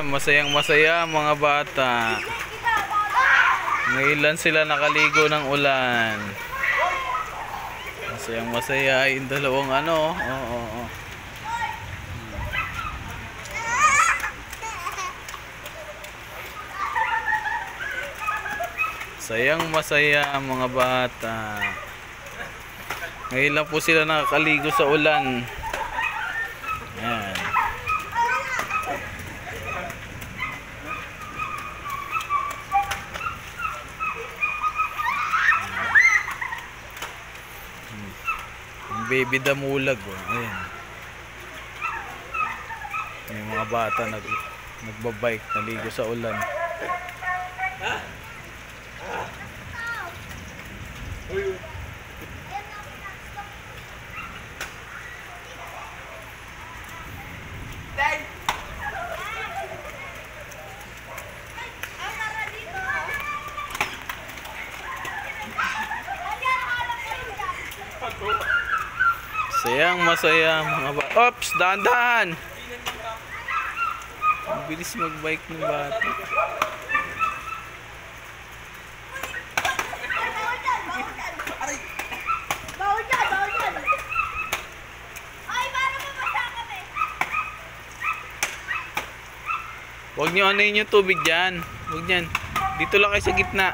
Ayan, masayang masaya mga bata. Ngayon sila nakaligo ng ulan. Masayang masaya yung dalawang ano. Oo. Sayang masaya mga bata. Ngayon lang po sila nakakaligo sa ulan. Ayan. Baby damulag, oh. Ayan. May mga bata nagbabike, naligo sa ulan. Sayang masaya mga bata. Ops, dahan-dahan. Ang bilis magbike ng bata. Bawal dyan. Ay, para mabasa kami. Huwag nyo anayin yung tubig dyan. Huwag nyan. Dito lang kayo sa gitna.